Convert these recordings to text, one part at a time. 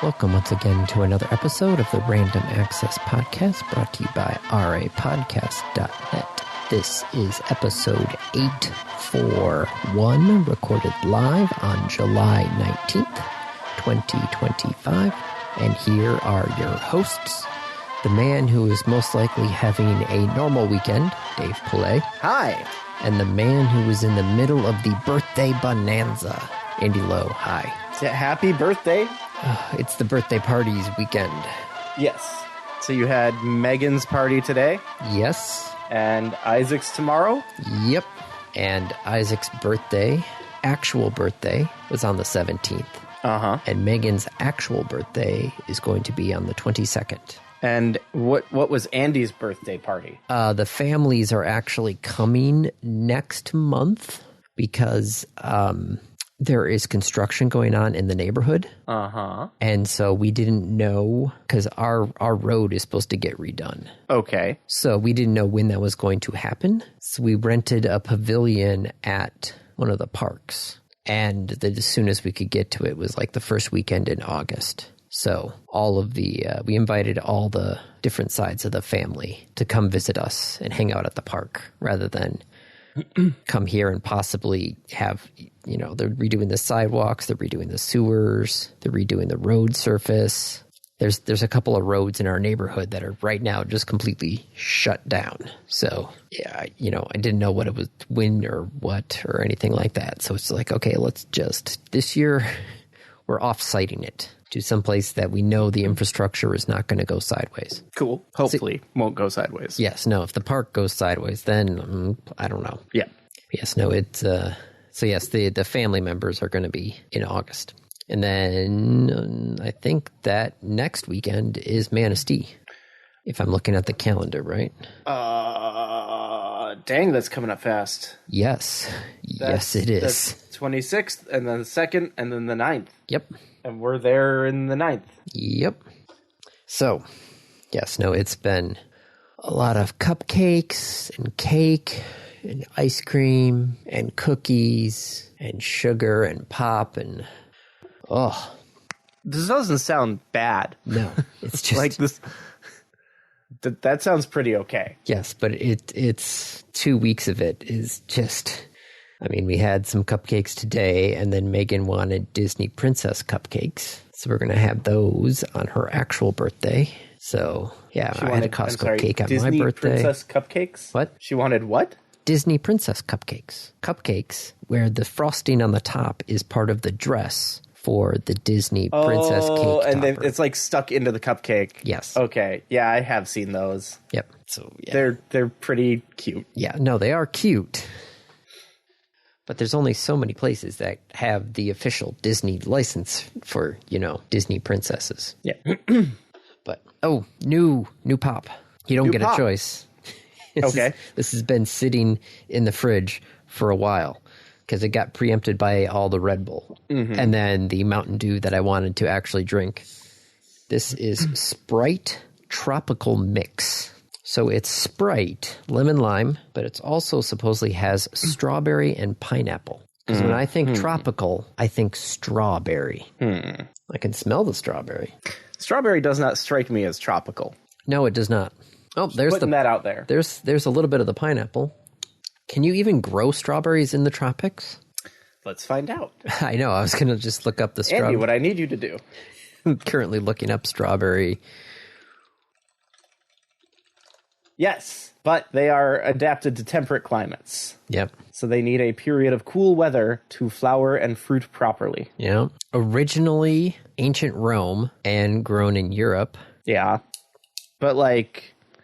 Welcome once again to another episode of the Random Access Podcast, brought to you by rapodcast.net. This is episode 841, recorded live on July 19th, 2025. And here are your hosts, the man who is most likely having a normal weekend, Dave Pillay. Hi. And the man who is in the middle of the birthday bonanza, Andy Lowe. Hi. Is it happy birthday? It's the birthday parties weekend. Yes. So you had Megan's party today? Yes. And Isaac's tomorrow? Yep. And Isaac's birthday, actual birthday, was on the 17th. Uh-huh. And Megan's actual birthday is going to be on the 22nd. And what was Andy's birthday party? The families are actually coming next month because there is construction going on in the neighborhood. Uh-huh. And so we didn't know, because our road is supposed to get redone. Okay. So we didn't know when that was going to happen. So we rented a pavilion at one of the parks. And as soon as we could get to it was like the first weekend in August. So all of we invited all the different sides of the family to come visit us and hang out at the park rather than come here and possibly have, they're redoing the sidewalks, they're redoing the sewers, they're redoing the road surface. There's a couple of roads in our neighborhood that are right now just completely shut down. So, yeah, I didn't know what it was, when or what or anything like that. So it's like, okay, let's just, this year, we're off-siting it to someplace that we know the infrastructure is not going to go sideways. Cool. Hopefully won't go sideways. Yes, no, if the park goes sideways, then I don't know. Yeah. Yes, no, it's, so yes, the family members are going to be in August. And then I think that next weekend is Manistee, if I'm looking at the calendar, right? Dang, that's coming up fast. Yes. Yes, it is. That's 26th, and then the 2nd, and then the 9th. Yep. And we're there in the 9th. Yep. So, yes, no, it's been a lot of cupcakes and cake and ice cream and cookies and sugar and pop and, oh. This doesn't sound bad. No, it's just... like this... That sounds pretty okay. Yes, but it's 2 weeks of it is just... I mean, we had some cupcakes today, and then Megan wanted Disney Princess cupcakes. So we're going to have those on her actual birthday. So, yeah, I had a Costco cake on Disney my birthday. Disney Princess cupcakes? What? She wanted what? Disney Princess cupcakes. Cupcakes where the frosting on the top is part of the dress for the Disney Princess cake topper. And it's like stuck into the cupcake. Yes. Okay. Yeah, I have seen those. Yep. So, yeah. They're pretty cute. Yeah, no, they are cute. But there's only so many places that have the official Disney license for, Disney princesses. Yeah. But, new pop. You don't get a choice. Okay. This has been sitting in the fridge for a while because it got preempted by all the Red Bull. Mm-hmm. And then the Mountain Dew that I wanted to actually drink. This is Sprite Tropical Mix. So it's Sprite, lemon lime, but it's also supposedly has strawberry and pineapple. Because when I think tropical, I think strawberry. I can smell the strawberry. Strawberry does not strike me as tropical. No, it does not. Oh, there's putting that out there. There's a little bit of the pineapple. Can you even grow strawberries in the tropics? Let's find out. I know. I was going to just look up the strawberry. Andy, what I need you to do. I'm currently looking up strawberry. Yes, but they are adapted to temperate climates. Yep. So they need a period of cool weather to flower and fruit properly. Yeah. Originally ancient Rome and grown in Europe. Yeah. But,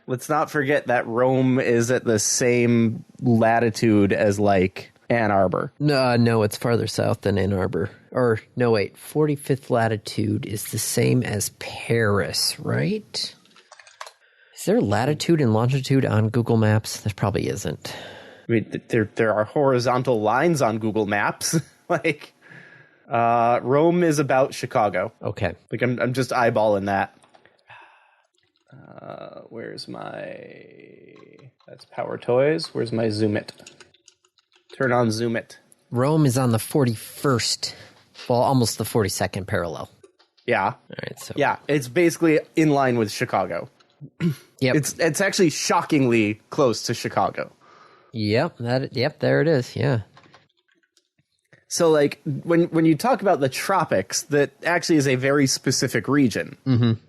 let's not forget that Rome is at the same latitude as, Ann Arbor. No, it's farther south than Ann Arbor. Or, no, wait, 45th latitude is the same as Paris, right? Is there latitude and longitude on Google Maps? There probably isn't. I mean, there are horizontal lines on Google Maps. Rome is about Chicago. Okay. I'm just eyeballing that. Where's that's Power Toys. Where's my Zoom It? Turn on Zoom It. Rome is on the 41st, well, almost the 42nd parallel. Yeah. All right, so Yeah, it's basically in line with Chicago. yep, It's actually shockingly close to Chicago. yep, there it is. Yeah, So, like, when you talk about the tropics, that actually is a very specific region,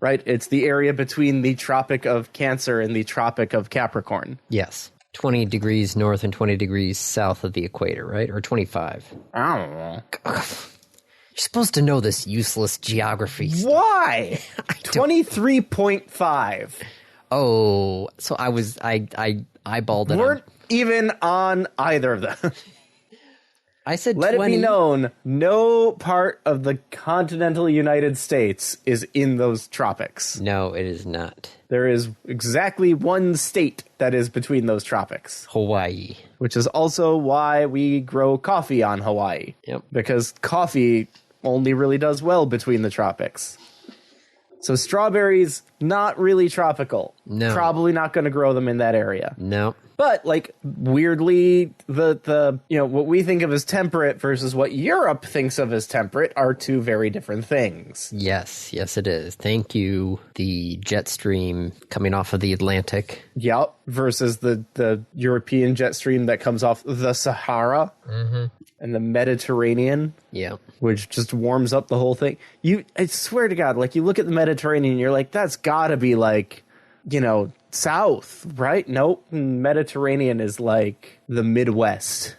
right? It's the area between the Tropic of Cancer and the Tropic of Capricorn. yes, 20 degrees north and 20 degrees south of the equator, right? Or 25. I don't know. You're supposed to know this useless geography stuff. Why? 23.5. Oh, so I eyeballed it. Weren't even on either of them. I said Let 20. it be known, no part of the continental United States is in those tropics. No, it is not. There is exactly one state that is between those tropics, Hawaii. which is also why we grow coffee on Hawaii. Yep. Because coffee only really does well between the tropics. So strawberries, not really tropical. No. Probably not going to grow them in that area. No. But, like, weirdly, the what we think of as temperate versus what Europe thinks of as temperate are two very different things. Yes, it is. Thank you. The jet stream coming off of the Atlantic. Yep. Versus the European jet stream that comes off the Sahara and the Mediterranean. Yeah. Which just warms up the whole thing. I swear to God, like, you look at the Mediterranean, you're like, that's gotta be, like, south, right? Nope. Mediterranean is like the Midwest.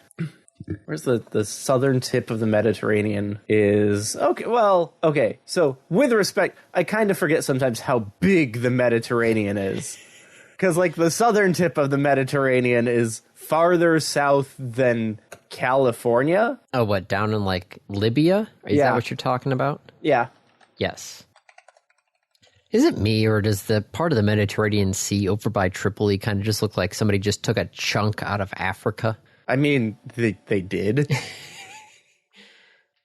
Where's the southern tip of the Mediterranean is... Okay. So, with respect, I kind of forget sometimes how big the Mediterranean is. Because, like, the southern tip of the Mediterranean is farther south than California. Oh, what, down in, like, Libya? Is that what you're talking about? Yeah. Yes. Is it me, or does the part of the Mediterranean Sea over by Tripoli kind of just look like somebody just took a chunk out of Africa? I mean, they did.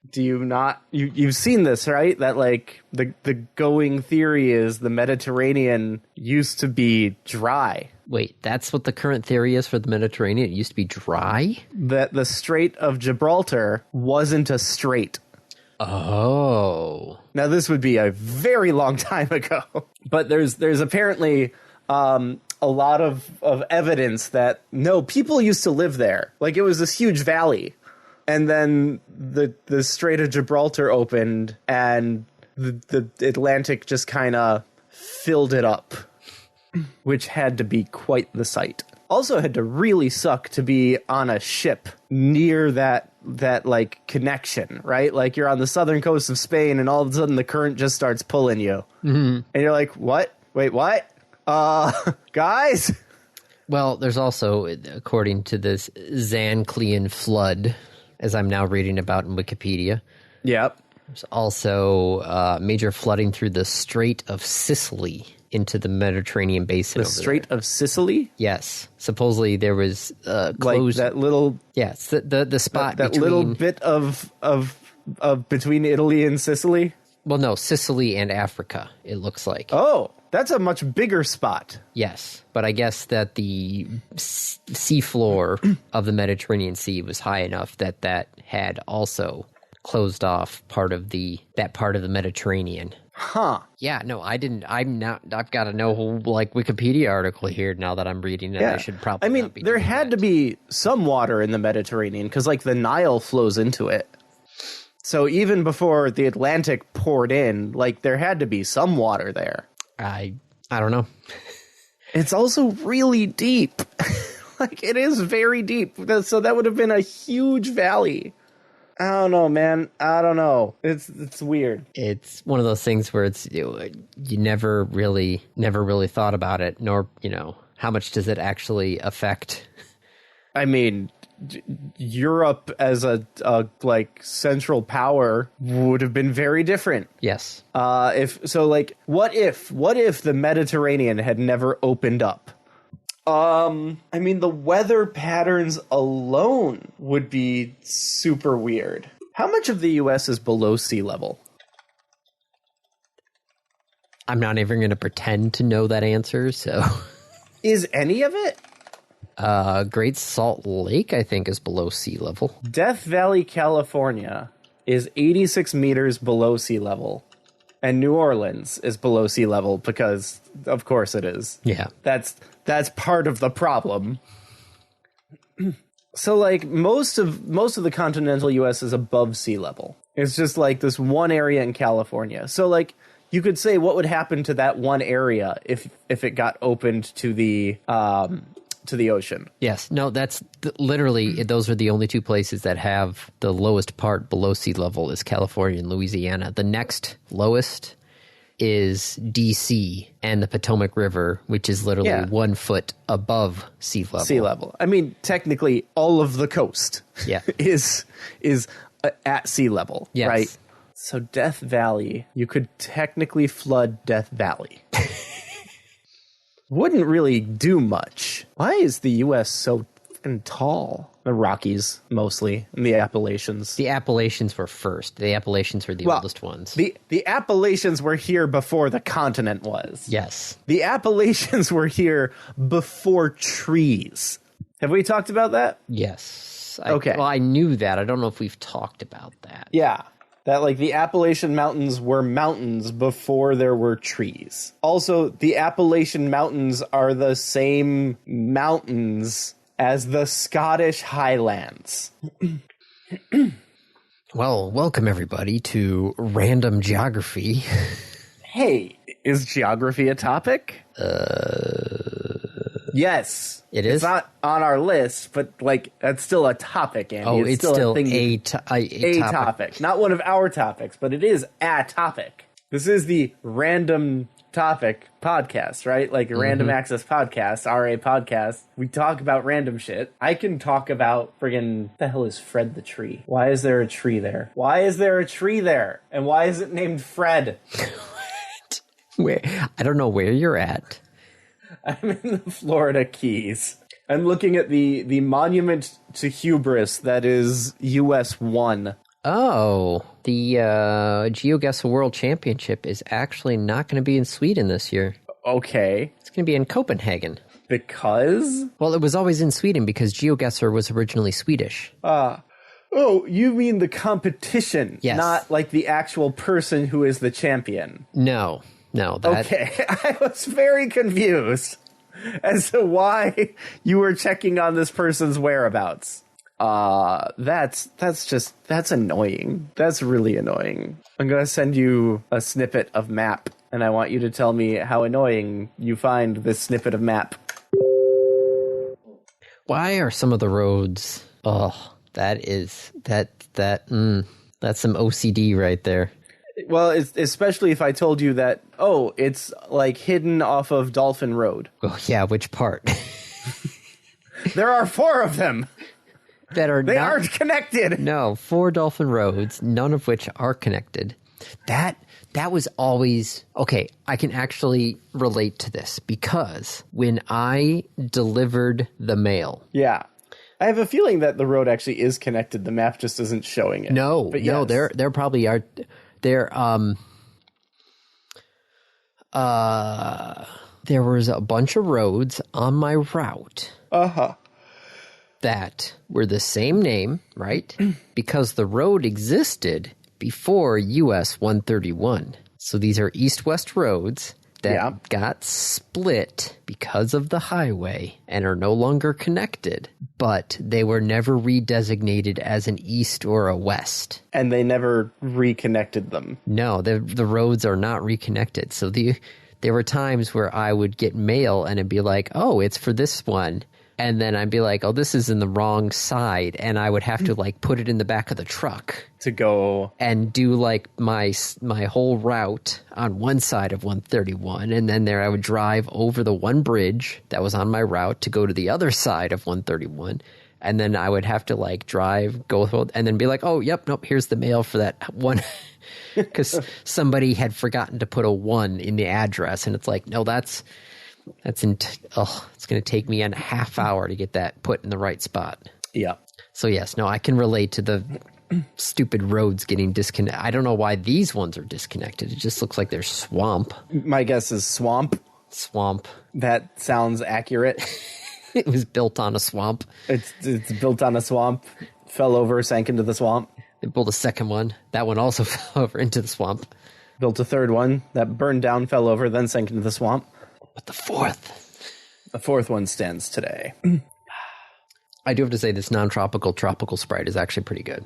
Do you not... You've seen this, right? That, like, the going theory is the Mediterranean used to be dry. Wait, that's what the current theory is for the Mediterranean? It used to be dry? That the Strait of Gibraltar wasn't a strait. Oh. Now, this would be a very long time ago. But there's apparently a lot of evidence that, no, people used to live there. Like, it was this huge valley. And then the Strait of Gibraltar opened, and the Atlantic just kind of filled it up, which had to be quite the sight. Also had to really suck to be on a ship near that like connection, right? Like, you're on the southern coast of Spain and all of a sudden the current just starts pulling you. Mm-hmm. And you're like, what? Wait, what? Guys? Well, there's also, according to this Zanclean flood, as I'm now reading about in Wikipedia. Yep. There's also major flooding through the Strait of Sicily into the Mediterranean basin. The Strait of Sicily? Yes. Supposedly there was closed... Like that little... Yes, the spot that between... little bit of between Italy and Sicily? Well, no, Sicily and Africa, it looks like. Oh, that's a much bigger spot. Yes, but I guess that the seafloor of the Mediterranean Sea was high enough that had also closed off that part of the Mediterranean. Huh. Yeah, no, I've got a like Wikipedia article here now that I'm reading it. Yeah. I should probably I mean, not be there doing had that. to be some water in the Mediterranean because, like, the Nile flows into it. So even before the Atlantic poured in, like, there had to be some water there. I don't know. It's also really deep. Like, it is very deep. So that would have been a huge valley. I don't know, man. I don't know. It's weird. It's one of those things where you never really thought about it, nor, how much does it actually affect? I mean, Europe as a like central power would have been very different. Yes. What if the Mediterranean had never opened up? I mean, the weather patterns alone would be super weird. How much of the U.S. is below sea level? I'm not even going to pretend to know that answer, so... Is any of it? Great Salt Lake, I think, is below sea level. Death Valley, California is 86 meters below sea level. and New Orleans is below sea level because, of course, it is. Yeah. That's part of the problem. So, like, most of the continental U.S. is above sea level. It's just, like, this one area in California. So, like, you could say what would happen to that one area if it got opened to the ocean. Yes. No, that's literally, those are the only two places that have the lowest part below sea level is California and Louisiana. The next lowest is D.C. and the Potomac River, which is literally 1 foot above sea level. Sea level. I mean, technically, all of the coast is at sea level, right? So Death Valley, you could technically flood Death Valley. Wouldn't really do much. Why is the U.S. so fucking tall? The Rockies, mostly, and the Appalachians. The Appalachians were first. The Appalachians were the oldest ones. The Appalachians were here before the continent was. Yes. The Appalachians were here before trees. Have we talked about that? Yes. Okay. Well, I knew that. I don't know if we've talked about that. Yeah. That, like, the Appalachian Mountains were mountains before there were trees. Also, the Appalachian Mountains are the same mountains as the Scottish Highlands. Well, welcome everybody to Random Geography. Hey, is geography a topic? Yes. It is? It's not on our list, but, like, that's still a topic, Andy. Oh, it's still a topic. Not one of our topics, but it is a topic. This is the Random Topic podcast, right? Like a Random Access podcast, RA podcast. We talk about random shit. I can talk about friggin' the hell is Fred the tree? Why is there a tree there? Why is there a tree there? And why is it named Fred? What? Where? I don't know where you're at. I'm in the Florida Keys. I'm looking at the monument to hubris that is US 1. Oh, the GeoGuessr World Championship is actually not going to be in Sweden this year. Okay. It's going to be in Copenhagen. Because? Well, it was always in Sweden because GeoGuessr was originally Swedish. Oh, you mean the competition, not like the actual person who is the champion. No. Okay, I was very confused as to why you were checking on this person's whereabouts. That's annoying. That's really annoying. I'm gonna send you a snippet of map, and I want you to tell me how annoying you find this snippet of map. Why are some of the roads? Oh, that's some OCD right there. Well, especially if I told you that, it's like hidden off of Dolphin Road. Oh, yeah, which part? There are 4 of them. They aren't connected. No, 4 Dolphin Roads, none of which are connected. That was always... Okay, I can actually relate to this because when I delivered the mail... Yeah. I have a feeling that the road actually is connected. The map just isn't showing it. No, there probably are... There was a bunch of roads on my route that were the same name, right? Because the road existed before US 131. So these are east-west roads that got split because of the highway and are no longer connected, but they were never redesignated as an east or a west. And they never reconnected them. No, the roads are not reconnected. So there were times where I would get mail and it'd be like, oh, it's for this one. And then I'd be like, oh, this is in the wrong side. And I would have to like put it in the back of the truck to go and do like my whole route on one side of 131. And then I would drive over the one bridge that was on my route to go to the other side of 131. And then I would have to like go and then be like, oh, yep, nope, here's the mail for that one. Because somebody had forgotten to put a 1 in the address. And it's like, no, it's going to take me a half hour to get that put in the right spot. Yeah. So yes, no, I can relate to the stupid roads getting disconnected. I don't know why these ones are disconnected. It just looks like there's swamp. My guess is swamp. Swamp. That sounds accurate. It was built on a swamp. It's built on a swamp, fell over, sank into the swamp. They built a second one. That one also fell over into the swamp. Built a third one that burned down, fell over, then sank into the swamp. But the fourth. The fourth one stands today. I do have to say this non-tropical tropical Sprite is actually pretty good.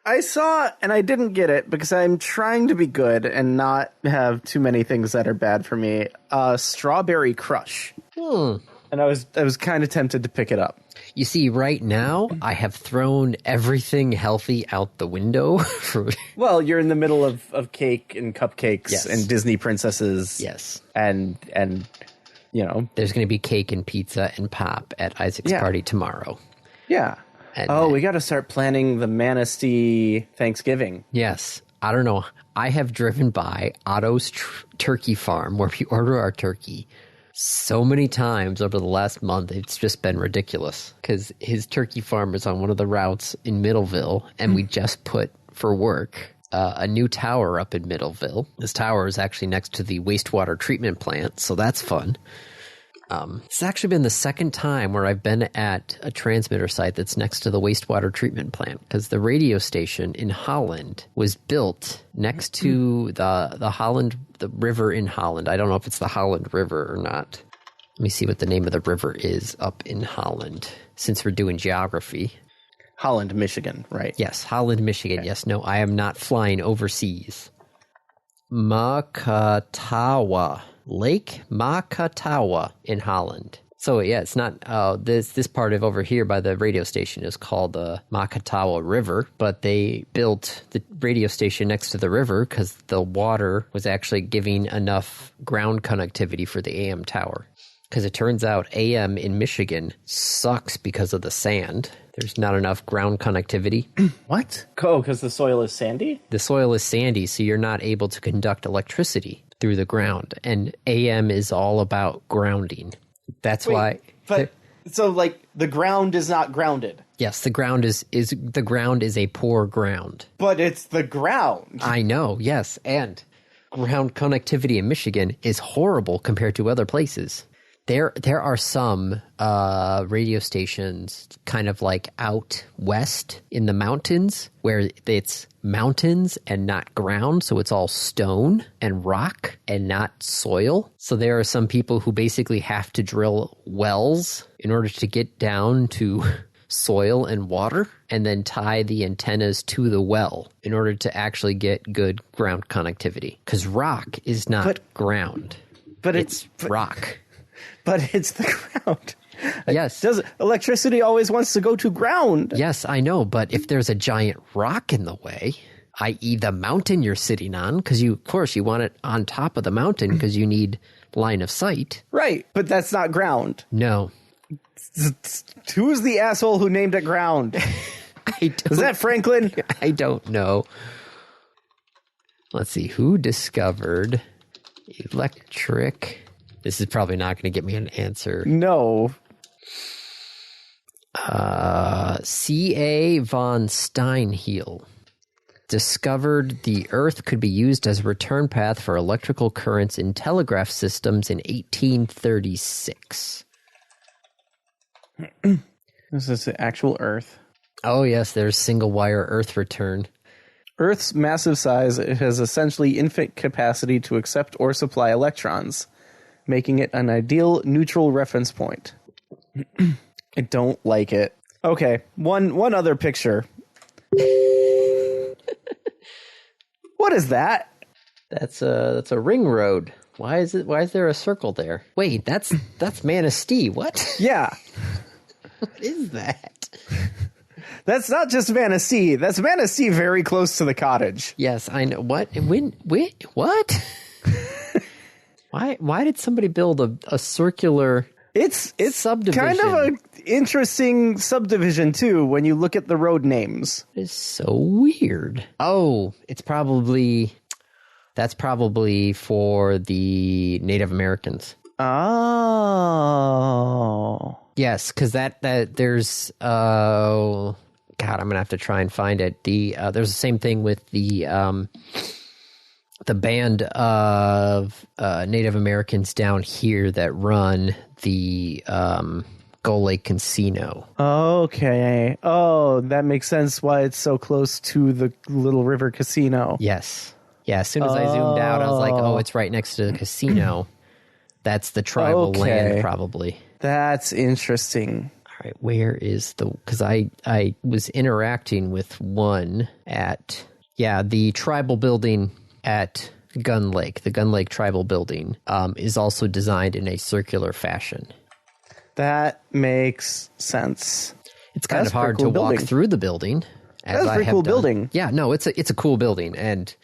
I saw, and I didn't get it because I'm trying to be good and not have too many things that are bad for me. Strawberry Crush. And I was kind of tempted to pick it up. You see, right now, I have thrown everything healthy out the window. Well, you're in the middle of cake and cupcakes and Disney princesses. Yes. And you know. There's going to be cake and pizza and pop at Isaac's party tomorrow. Yeah. And we got to start planning the Manistee Thanksgiving. Yes. I don't know. I have driven by Otto's turkey farm where we order our turkey so many times over the last month. It's just been ridiculous because his turkey farm is on one of the routes in Middleville, and we just put for work a new tower up in Middleville. This tower is actually next to the wastewater treatment plant, so that's fun. It's actually been the second time where I've been at a transmitter site that's next to the wastewater treatment plant, because the radio station in Holland was built next to the river in Holland. I don't know if it's the Holland River or not. Let me see what the name of the river is up in Holland, since we're doing geography. Holland, Michigan, right? Yes, Holland, Michigan. Okay. Yes, no, I am not flying overseas. Makatawa. Lake Makatawa in Holland. So yeah, it's not this part of over here by the radio station is called the Makatawa River, but they built the radio station next to the river because the water was actually giving enough ground connectivity for the AM tower. Because it turns out AM in Michigan sucks because of the sand. There's not enough ground connectivity. What? Oh, because the soil is sandy? The soil is sandy, so you're not able to conduct electricity through the ground, and AM is all about grounding. That's why. But so, like, the ground is not grounded. Yes, the ground is a poor ground. But it's the ground. I know. Yes, and ground connectivity in Michigan is horrible compared to other places. There are some radio stations kind of like out west in the mountains where it's mountains and not ground, so it's all stone and rock and not soil. So there are some people who basically have to drill wells in order to get down to soil and water and then tie the antennas to the well in order to actually get good ground connectivity. Because rock is not ground. But it's rock. But it's the ground. Yes. Electricity always wants to go to ground. Yes, I know. But if there's a giant rock in the way, i.e. the mountain you're sitting on, because of course you want it on top of the mountain because you need line of sight. Right. But that's not ground. No. Who's the asshole who named it ground? Is that Franklin? I don't know. Let's see. Who discovered electric... This is probably not going to get me an answer. No. C.A. von Steinheil discovered the Earth could be used as a return path for electrical currents in telegraph systems in 1836. This is the actual Earth. Oh, yes, there's single-wire Earth return. Earth's massive size has essentially infinite capacity to accept or supply electrons, making it an ideal neutral reference point. I don't like it. Okay, one other picture. What is that? That's a ring road. Why is there a circle there? Wait, that's Manistee. What? Yeah. What is that? That's not just Manistee. That's Manistee very close to the cottage. Yes, I know. What? What? Why did somebody build a circular It's subdivision? Kind of an interesting subdivision, too, when you look at the road names. It's so weird. Oh, that's probably for the Native Americans. Oh. Yes, because that there's... God, I'm going to have to try and find it. There's the same thing with the band of Native Americans down here that run the Gull Lake Casino. Okay. Oh, that makes sense why it's so close to the Little River Casino. Yes. Yeah, as soon as I zoomed out, I was like, oh, it's right next to the casino. That's the tribal land, probably. That's interesting. All right, where is the... Because I was interacting with one at... Yeah, the tribal building at Gun Lake. The Gun Lake Tribal Building is also designed in a circular fashion. That makes sense. It's kind of hard to walk through the building. That's a pretty cool building. Yeah, no, it's a cool building, and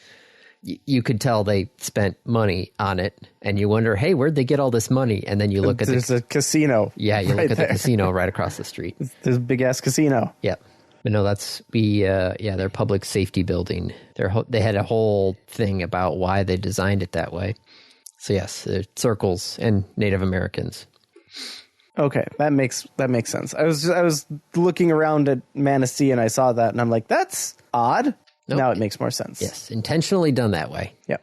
you could tell they spent money on it, and you wonder, hey, where'd they get all this money? And then you look at there's a casino. Yeah, you look at the casino right across the street. There's a big ass casino. Yeah. But no, that's their public safety building. They had a whole thing about why they designed it that way. So yes, circles and Native Americans. Okay, that makes sense. I was looking around at Manistee and I saw that and I'm like, that's odd. Nope. Now it makes more sense. Yes, intentionally done that way. Yeah.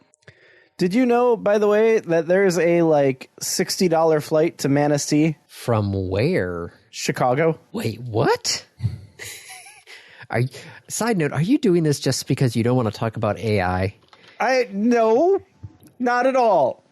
Did you know, by the way, that there's a $60 flight to Manistee? From where? Chicago. Wait, what? Side note, are you doing this just because you don't want to talk about AI? No, not at all.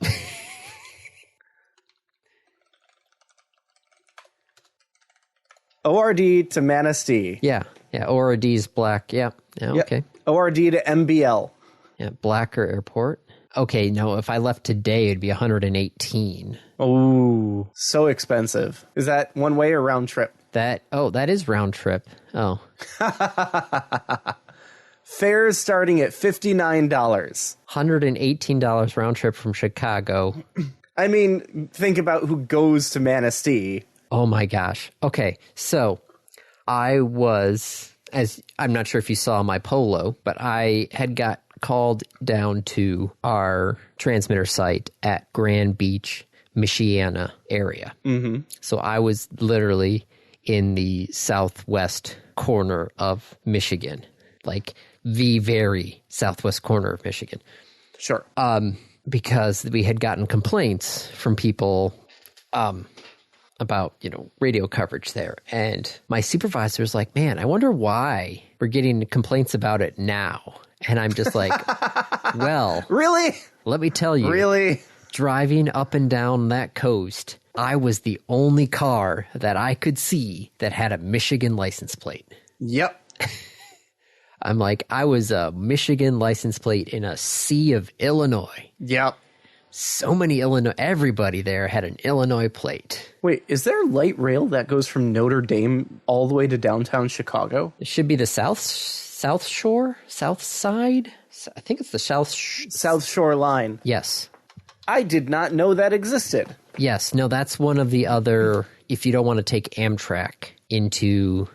ORD to Manistee. Yeah. ORD's black. Yeah. Okay. ORD to MBL. Yeah, Blacker Airport. Okay, no, if I left today, it'd be 118. Oh, so expensive. Is that one way or round trip? That is round trip. Oh. Fares starting at $59. $118 round trip from Chicago. I mean, think about who goes to Manistee. Oh my gosh. Okay, so I'm not sure if you saw my polo, but I had got called down to our transmitter site at Grand Beach, Michiana area. Mm-hmm. So I was literally in the southwest corner of Michigan, like the very southwest corner of Michigan. Sure. Because we had gotten complaints from people about, radio coverage there. And my supervisor was like, man, I wonder why we're getting complaints about it now. And I'm just like, well, really? Let me tell you. Really? Driving up and down that coast, I was the only car that I could see that had a Michigan license plate. Yep. I'm like, I was a Michigan license plate in a sea of Illinois. Yep. So many everybody there had an Illinois plate. Wait, is there light rail that goes from Notre Dame all the way to downtown Chicago? It should be the South Shore? South Side? I think it's the South Shore line. Yes. I did not know that existed. Yes. No, that's one of the other, if you don't want to take Amtrak into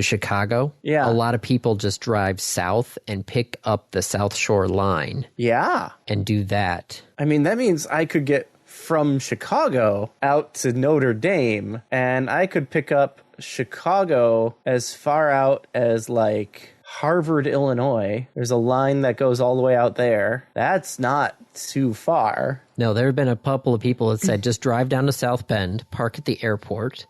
Chicago. Yeah. A lot of people just drive south and pick up the South Shore line. Yeah. And do that. I mean, that means I could get from Chicago out to Notre Dame, and I could pick up Chicago as far out as Harvard, Illinois. There's a line that goes all the way out there. That's not too far. No, there have been a couple of people that said just drive down to South Bend, park at the airport.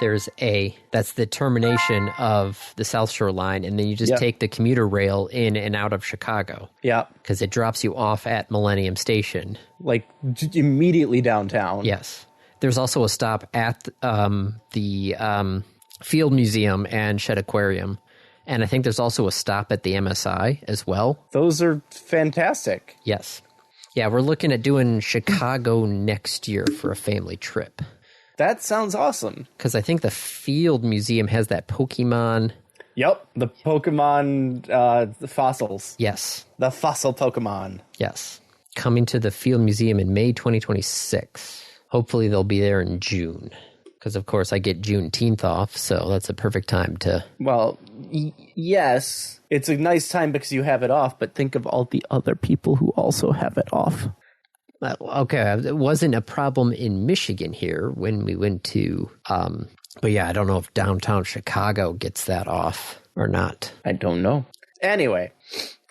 That's the termination of the South Shore line, and then you just take the commuter rail in and out of Chicago. Yeah. Because it drops you off at Millennium Station. Immediately downtown. Yes. There's also a stop at the Field Museum and Shed Aquarium. And I think there's also a stop at the MSI as well. Those are fantastic. Yes. Yeah, we're looking at doing Chicago next year for a family trip. That sounds awesome. Because I think the Field Museum has that Pokemon. Yep, the Pokemon the fossils. Yes. The fossil Pokemon. Yes. Coming to the Field Museum in May 2026. Hopefully they'll be there in June. Because, of course, I get Juneteenth off, so that's a perfect time to... Well, yes, it's a nice time because you have it off, but think of all the other people who also have it off. Okay, it wasn't a problem in Michigan here when we went to... but yeah, I don't know if downtown Chicago gets that off or not. I don't know. Anyway,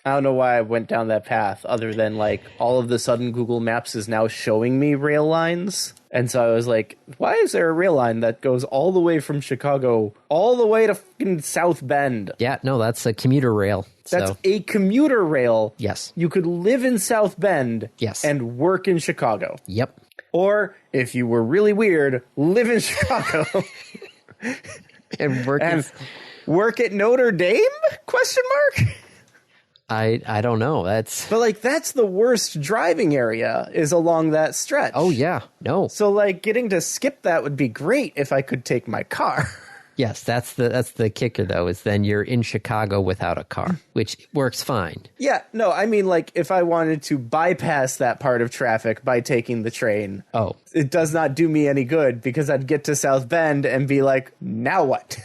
I don't know why I went down that path other than all of the sudden Google Maps is now showing me rail lines. And so I was like, why is there a rail line that goes all the way from Chicago all the way to fucking South Bend? Yeah, no, that's a commuter rail. That's a commuter rail. Yes. You could live in South Bend Yes. and work in Chicago. Yep. Or, if you were really weird, live in Chicago. And work at Notre Dame? Question mark? I don't know. But that's the worst driving area is along that stretch. Oh yeah. No. So getting to skip that would be great if I could take my car. Yes, that's the kicker though, is then you're in Chicago without a car, which works fine. Yeah, no, I mean if I wanted to bypass that part of traffic by taking the train. Oh. It does not do me any good because I'd get to South Bend and be like, now what?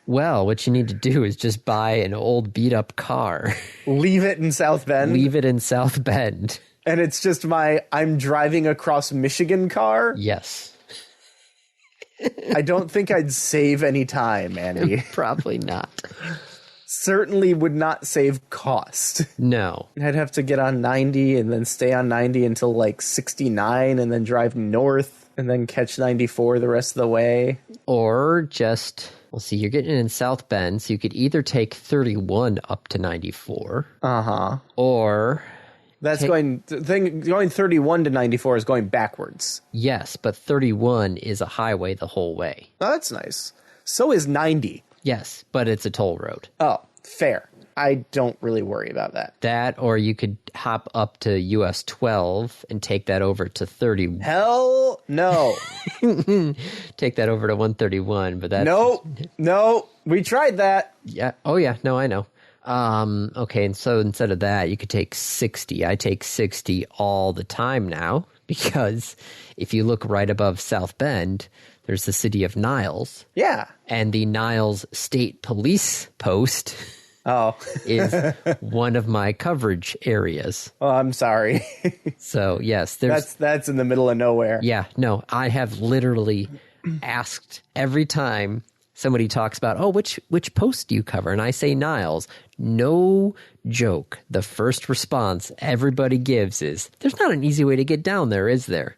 Well, what you need to do is just buy an old beat-up car. Leave it in South Bend? Leave it in South Bend. And it's just I'm driving across Michigan car? Yes. I don't think I'd save any time, Andy. Probably not. Certainly would not save cost. No. I'd have to get on 90 and then stay on 90 until 69 and then drive north and then catch 94 the rest of the way. Or just... Well, see, you're getting in South Bend, so you could either take 31 up to 94. Uh-huh. Or... That's going 31 to 94 is going backwards. Yes, but 31 is a highway the whole way. Oh, that's nice. So is 90. Yes, but it's a toll road. Oh, fair. I don't really worry about that. That, or you could hop up to US 12 and take that over to 30. Hell no. Take that over to 131, but that's... No, we tried that. Yeah. Oh, yeah. No, I know. Okay, and so instead of that, you could take 60. I take 60 all the time now, because if you look right above South Bend, there's the city of Niles. Yeah. And the Niles State Police Post is one of my coverage areas. Oh, I'm sorry. So, yes. That's in the middle of nowhere. Yeah, no, I have literally asked every time somebody talks about, which post do you cover? And I say Niles. No joke. The first response everybody gives is, there's not an easy way to get down there, is there?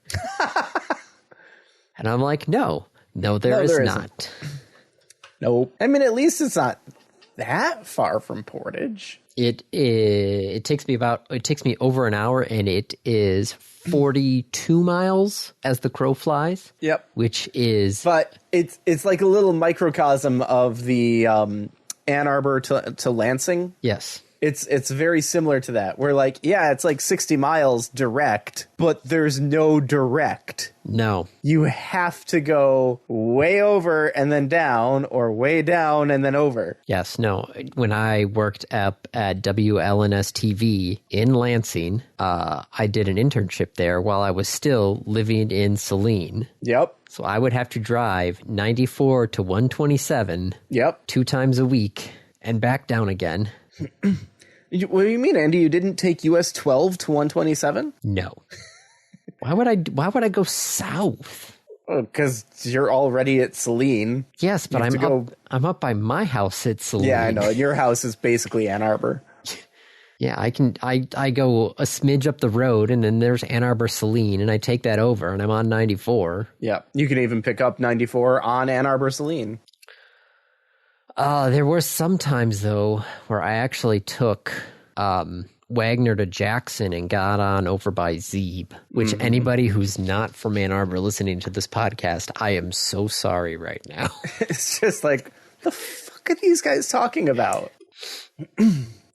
And I'm like, no, there is not. Nope. I mean, at least it's not that far from Portage. It takes me over an hour, and it is 42 miles as the crow flies. Yep. Which is... But it's like a little microcosm of the Ann Arbor to Lansing. Yes. It's very similar to that. Where it's 60 miles direct, but there's no direct. No. You have to go way over and then down, or way down and then over. Yes, no. When I worked up at WLNS TV in Lansing, I did an internship there while I was still living in Saline. Yep. So I would have to drive 94 to 127. Yep. 2 times a week and back down again. What do you mean, Andy? You didn't take US 12 to 127? No. Why would I go south? Because you're already at Saline. Yes, but I'm up by my house at Saline. Yeah, I know. Your house is basically Ann Arbor. Yeah, I go a smidge up the road, and then there's Ann Arbor Saline, and I take that over, and I'm on 94. Yeah, you can even pick up 94 on Ann Arbor Saline. There were some times, though, where I actually took Wagner to Jackson and got on over by Zeeb, which anybody who's not from Ann Arbor listening to this podcast, I am so sorry right now. It's just the fuck are these guys talking about?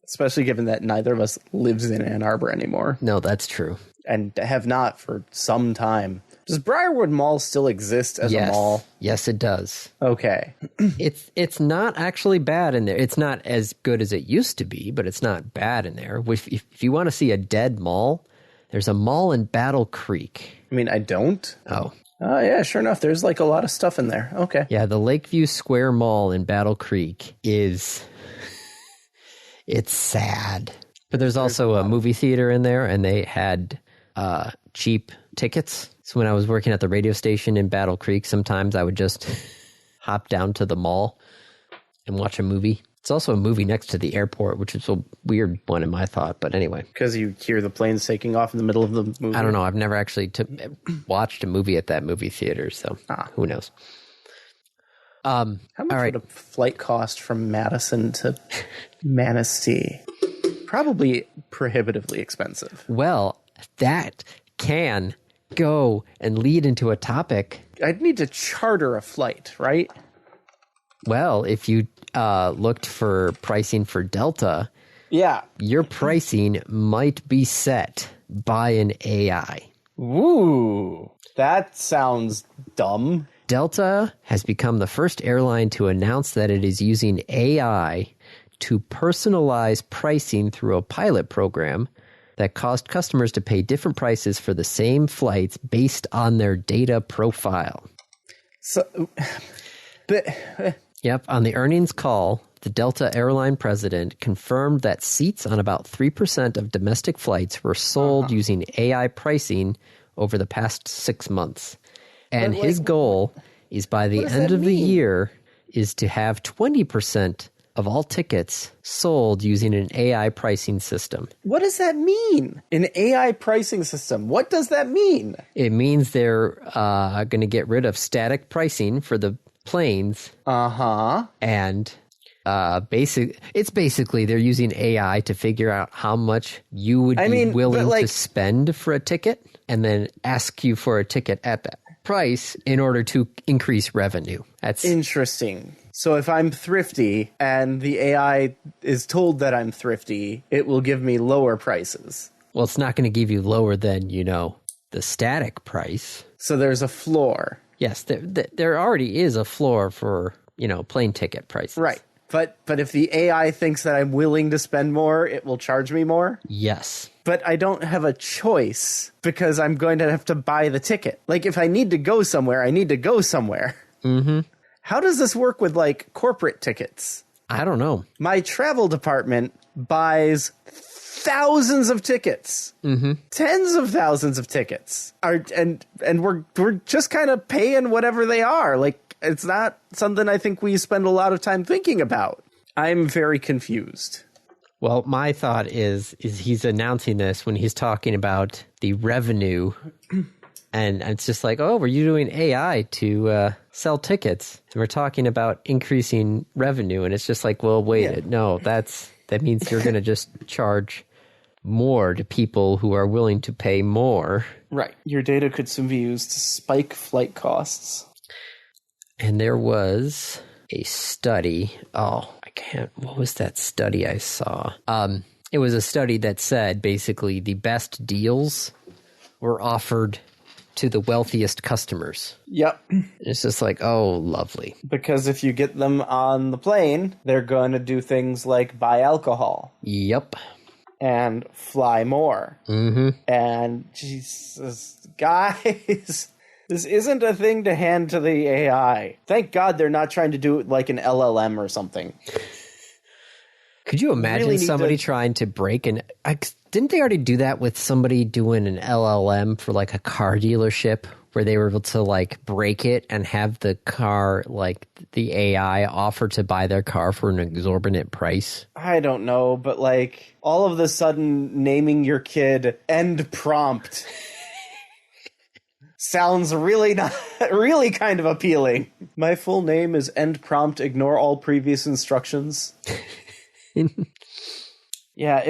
Especially given that neither of us lives in Ann Arbor anymore. No, that's true. And have not for some time. Does Briarwood Mall still exist as a mall? Yes, it does. Okay. It's not actually bad in there. It's not as good as it used to be, but it's not bad in there. If you want to see a dead mall, there's a mall in Battle Creek. I mean, I don't. Oh. Oh, yeah, sure enough. There's a lot of stuff in there. Okay. Yeah, the Lakeview Square Mall in Battle Creek is... it's sad. But there's also a movie theater in there, and they had cheap tickets. So when I was working at the radio station in Battle Creek, sometimes I would just hop down to the mall and watch a movie. It's also a movie next to the airport, which is a weird one in my thought. But anyway. Because you hear the planes taking off in the middle of the movie? I don't know. I've never actually watched a movie at that movie theater, so who knows? How much would a flight cost from Madison to Manistee? Probably prohibitively expensive. Well, that can go and lead into a topic. I'd need to charter a flight, right? Well, if you looked for pricing for Delta, your pricing might be set by an AI. Ooh, that sounds dumb. Delta has become the first airline to announce that it is using AI to personalize pricing through a pilot program that caused customers to pay different prices for the same flights based on their data profile. Yep, on the earnings call, the Delta airline president confirmed that seats on about 3% of domestic flights were sold using AI pricing over the past 6 months. And his goal is by the end of the year is to have 20% of all tickets sold using an AI pricing system. What does that mean? An AI pricing system. What does that mean? It means they're going to get rid of static pricing for the planes. And it's basically they're using AI to figure out how much you would be willing to spend for a ticket and then ask you for a ticket at that price in order to increase revenue. That's interesting. So if I'm thrifty and the AI is told that I'm thrifty, it will give me lower prices. Well, it's not going to give you lower than, the static price. So there's a floor. Yes, there already is a floor for, plane ticket prices. Right. But if the AI thinks that I'm willing to spend more, it will charge me more? Yes. But I don't have a choice because I'm going to have to buy the ticket. Like, if I need to go somewhere, I need to go somewhere. Mm-hmm. How does this work with, corporate tickets? I don't know. My travel department buys thousands of tickets, tens of thousands of tickets, and we're just kind of paying whatever they are. It's not something I think we spend a lot of time thinking about. I'm very confused. Well, my thought is he's announcing this when he's talking about the revenue, and it's just like, we're using AI to sell tickets, and we're talking about increasing revenue, and it's just like, well, wait, no, that means you're going to just charge more to people who are willing to pay more. Right. Your data could soon be used to spike flight costs. And there was a study. What was that study I saw? It was a study that said basically the best deals were offered to the wealthiest customers. Yep. It's just like, oh, lovely. Because if you get them on the plane, they're going to do things like buy alcohol. Yep. And fly more. Mm-hmm. And Jesus, guys, this isn't a thing to hand to the AI. Thank God they're not trying to do it like an LLM or something. Could you imagine somebody trying to break didn't they already do that with somebody doing an LLM for a car dealership where they were able to break it and have the car, the AI offer to buy their car for an exorbitant price? I don't know, but all of a sudden naming your kid End Prompt sounds really kind of appealing. My full name is End Prompt, ignore all previous instructions. Yeah,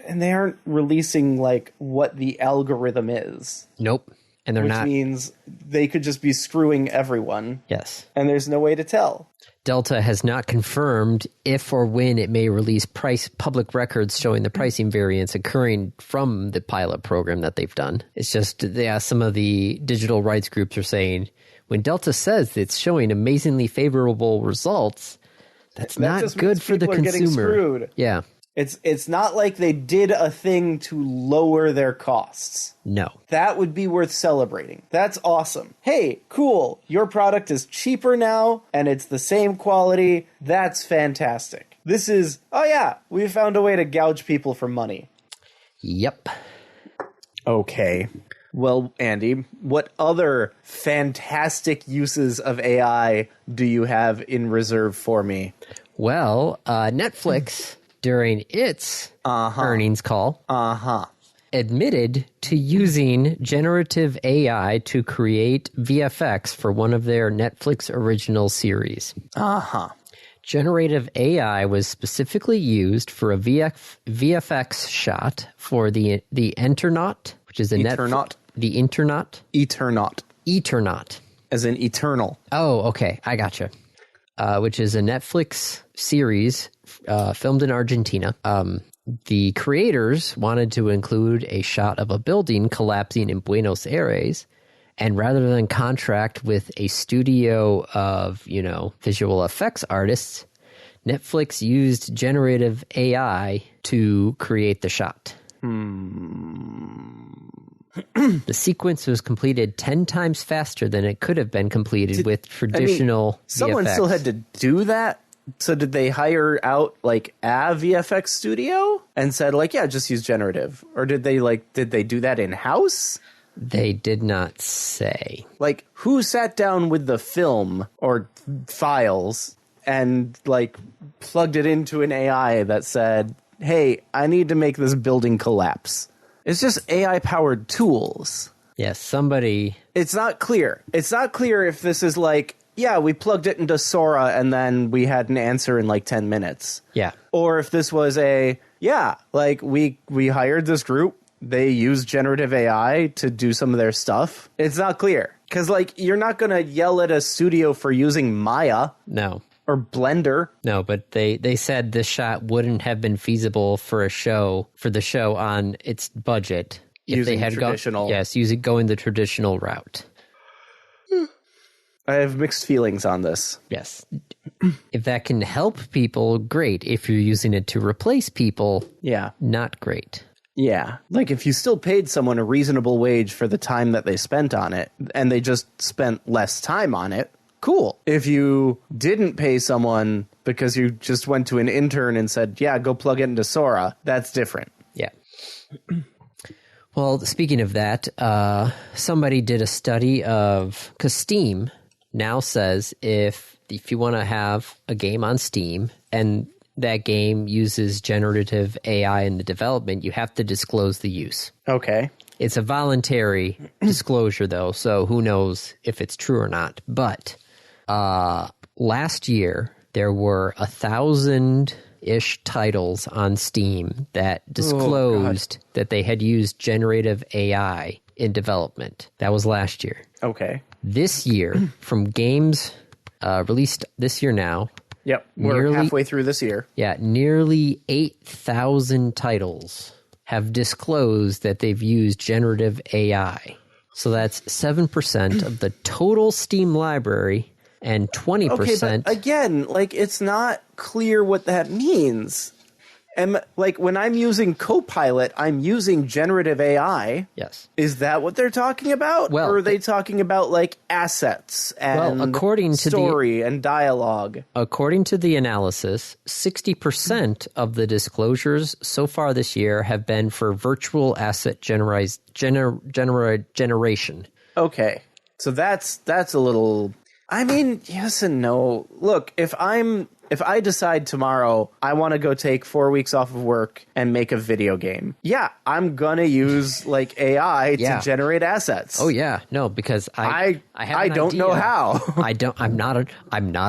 and they aren't releasing what the algorithm is. Nope. And they're not. Which means they could just be screwing everyone. Yes. And there's no way to tell. Delta has not confirmed if or when it may release public records showing the pricing variance occurring from the pilot program that they've done. It's just, some of the digital rights groups are saying, when Delta says it's showing amazingly favorable results, that's not good for the consumer. Getting screwed. Yeah. It's not like they did a thing to lower their costs. No. That would be worth celebrating. That's awesome. Hey, cool. Your product is cheaper now, and it's the same quality. That's fantastic. This is, we found a way to gouge people for money. Yep. Okay. Well, Andy, what other fantastic uses of AI do you have in reserve for me? Well, Netflix, during its earnings call, admitted to using generative AI to create VFX for one of their Netflix original series. Generative AI was specifically used for a VFX shot for the Eternaut, which is a Eternaut. The Eternaut? Eternaut. As in eternal. Oh, okay. I gotcha. Which is a Netflix series filmed in Argentina. The creators wanted to include a shot of a building collapsing in Buenos Aires, and rather than contract with a studio of, visual effects artists, Netflix used generative AI to create the shot. The sequence was completed 10 times faster than it could have been completed with traditional someone VFX. Still had to do that? So did they hire out like a VFX studio and said like, yeah, just use generative? Or did they do that in-house? They did not say. Like, who sat down with the film or files and like plugged it into an AI that said, hey, I need to make this building collapse? It's just AI-powered tools. Yes, somebody... It's not clear. It's not clear if this is like, yeah, we plugged it into Sora and then we had an answer in like 10 minutes. Yeah. Or if this was we hired this group, they used generative AI to do some of their stuff. It's not clear. Because, like, you're not going to yell at a studio for using Maya. No. Or Blender. No, but they said this shot wouldn't have been feasible for the show on its budget if using they had traditional. Going the traditional route. I have mixed feelings on this. Yes. If that can help people, great. If you're using it to replace people, not great. Yeah. Like, if you still paid someone a reasonable wage for the time that they spent on it, and they just spent less time on it, cool. If you didn't pay someone because you just went to an intern and said, yeah, go plug it into Sora, that's different. Yeah. Well, speaking of that, somebody did a study of, because Steam now says if you want to have a game on Steam and that game uses generative AI in the development, you have to disclose the use. Okay. It's a voluntary disclosure, though, so who knows if it's true or not. But last year, there were 1,000-ish titles on Steam that disclosed that they had used generative AI in development. That was last year. Okay. This year, from games released this year now... Yep, we're halfway through this year. Yeah, nearly 8,000 titles have disclosed that they've used generative AI. So that's 7% of the total Steam library and 20%... Okay, but again, like, it's not clear what that means. And, like, when I'm using Copilot, I'm using generative AI. Yes. Is that what they're talking about? Well, or are they talking about, like, assets and according to story and dialogue? According to the analysis, 60% of the disclosures so far this year have been for virtual asset generation. Okay. So that's a little... I mean, yes and no. Look, if I decide tomorrow I want to go take 4 weeks off of work and make a video game, yeah, I'm gonna use like AI to generate assets. Oh yeah, no, because I don't know how. I'm not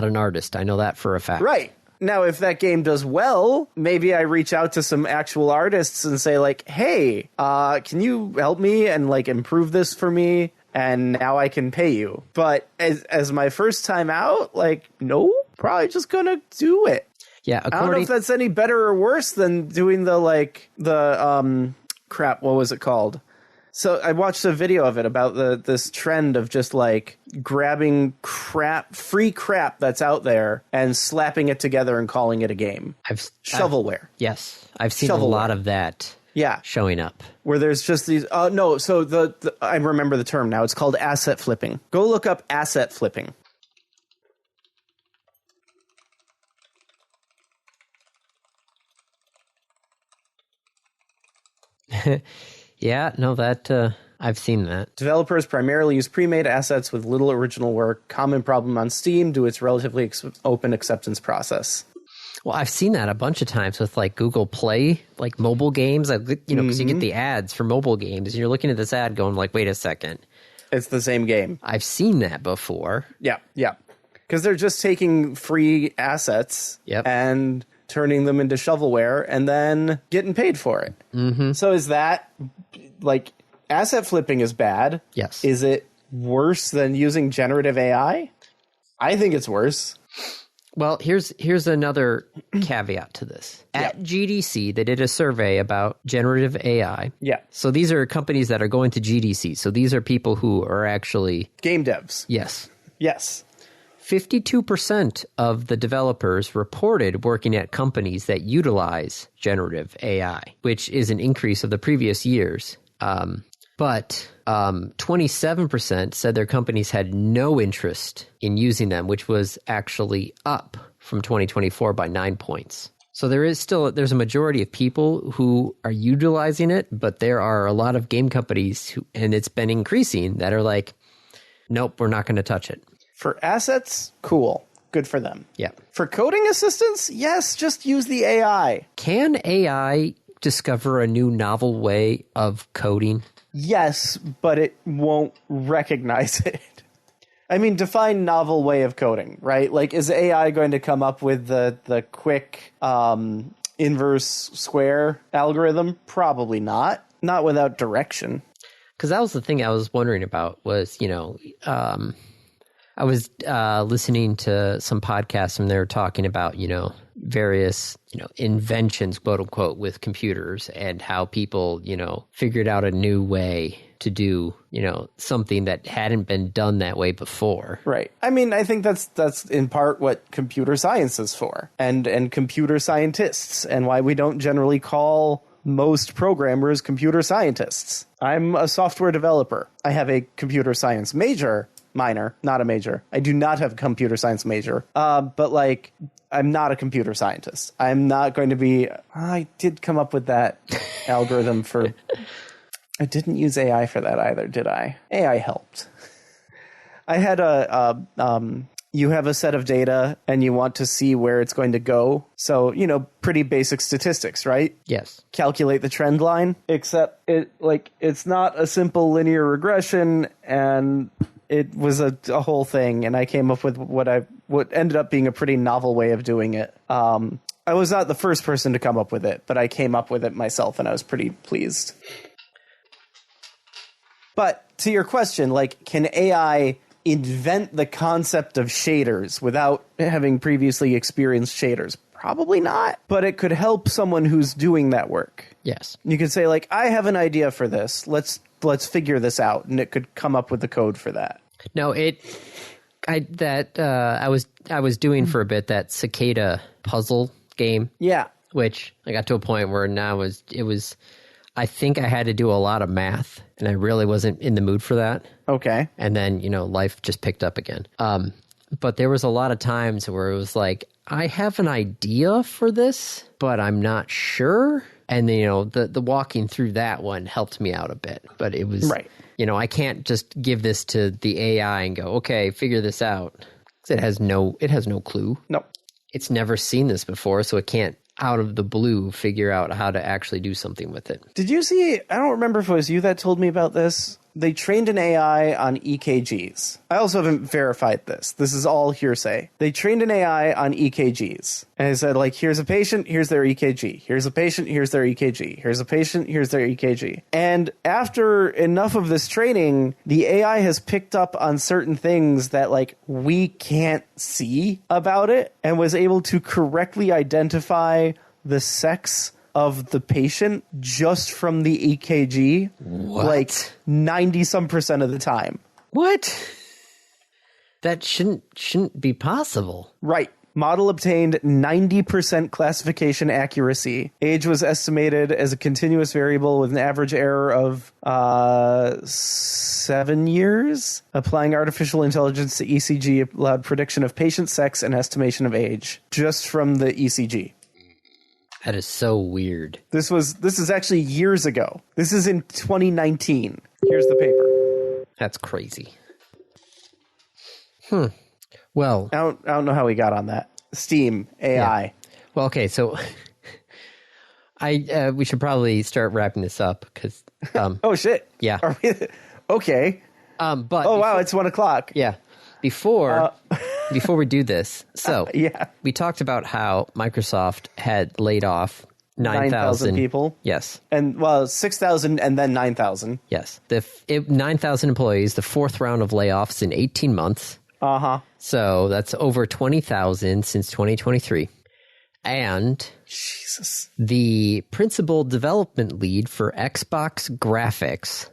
an artist. I know that for a fact. Right. Now, if that game does well, maybe I reach out to some actual artists and say like, hey, can you help me and like improve this for me? And now I can pay you. But as my first time out, like, no, probably just gonna do it. Yeah, I don't know if that's any better or worse than doing what was it called? So I watched a video of it about this trend of just like grabbing free crap that's out there and slapping it together and calling it a game. Shovelware. Yes, I've seen a lot of that. Yeah, showing up where there's just these. No, so the I remember the term now. It's called asset flipping. Go look up asset flipping. Yeah, no, that I've seen that. Developers primarily use pre-made assets with little original work. Common problem on Steam due to its relatively open acceptance process. Well, I've seen that a bunch of times with like Google Play, like mobile games, because you get the ads for mobile games. And you're looking at this ad going like, wait a second. It's the same game. I've seen that before. Yeah. Because they're just taking free assets and turning them into shovelware and then getting paid for it. Mm-hmm. So is that, like, asset flipping is bad? Yes. Is it worse than using generative AI? I think it's worse. Well, here's another caveat to this. At GDC, they did a survey about generative AI. Yeah. So these are companies that are going to GDC. So these are people who are actually... Game devs. Yes. 52% of the developers reported working at companies that utilize generative AI, which is an increase of the previous years. But 27% said their companies had no interest in using them, which was actually up from 2024 by 9 points. So there's a majority of people who are utilizing it, but there are a lot of game companies who, and it's been increasing, that are like, nope, we're not going to touch it. For assets, cool. Good for them. Yeah. For coding assistance, yes, just use the AI. Can AI discover a new novel way of coding? Yes, but it won't recognize it. I mean, define novel way of coding, right? Like, is AI going to come up with the quick inverse square algorithm? Probably not. Not without direction. Because that was the thing I was wondering about was, I was listening to some podcasts and they were talking about, various, inventions, quote unquote, with computers and how people, figured out a new way to do, something that hadn't been done that way before. Right. I mean, I think that's in part what computer science is for, and computer scientists, and why we don't generally call most programmers computer scientists. I'm a software developer. I have a computer science minor, not a major. I do not have a computer science major. But like, I'm not a computer scientist. I'm not going to be... I did come up with that algorithm for... I didn't use AI for that either, did I? AI helped. I had you have a set of data and you want to see where it's going to go. So, pretty basic statistics, right? Yes. Calculate the trend line, except it's not a simple linear regression, and it was a whole thing, and I came up with what ended up being a pretty novel way of doing it. I was not the first person to come up with it, but I came up with it myself, and I was pretty pleased. But to your question, can AI invent the concept of shaders without having previously experienced shaders? Probably not, but it could help someone who's doing that work. Yes. You could say, I have an idea for this. Let's figure this out, and it could come up with the code for that. No, I was doing for a bit that cicada puzzle game. Yeah. Which I got to a point where now I think I had to do a lot of math, and I really wasn't in the mood for that. Okay. And then, life just picked up again. But there was a lot of times where it was like, I have an idea for this, but I'm not sure. And then, the walking through that one helped me out a bit. But it was, right. I can't just give this to the AI and go, okay, figure this out. 'Cause it has no clue. No. It's never seen this before, so it can't, out of the blue, figure out how to actually do something with it. Did you see, I don't remember if it was you that told me about this. They trained an AI on EKGs. I also haven't verified this. This is all hearsay. They trained an AI on EKGs. And they said, here's a patient, here's their EKG. Here's a patient, here's their EKG. Here's a patient, here's their EKG. And after enough of this training, the AI has picked up on certain things that, we can't see about it, and was able to correctly identify the sex of the patient just from the EKG. What? 90% of the time. What? That shouldn't be possible. Right. Model obtained 90% classification accuracy. Age was estimated as a continuous variable with an average error of 7 years. Applying artificial intelligence to ECG allowed prediction of patient sex and estimation of age just from the ECG. That is so weird. This is actually years ago. This is in 2019. Here's the paper. That's crazy. Well, I don't know how we got on that. Steam AI. Yeah. Well, okay, so we should probably start wrapping this up because oh shit! Yeah. Are we, okay. But wow, it's 1 o'clock. Yeah. Before we do this, so yeah, we talked about how Microsoft had laid off 9,000 people. Yes. And 6,000 and then 9,000. Yes. 9,000 employees, the fourth round of layoffs in 18 months. Uh-huh. So that's over 20,000 since 2023. And Jesus. The principal development lead for Xbox graphics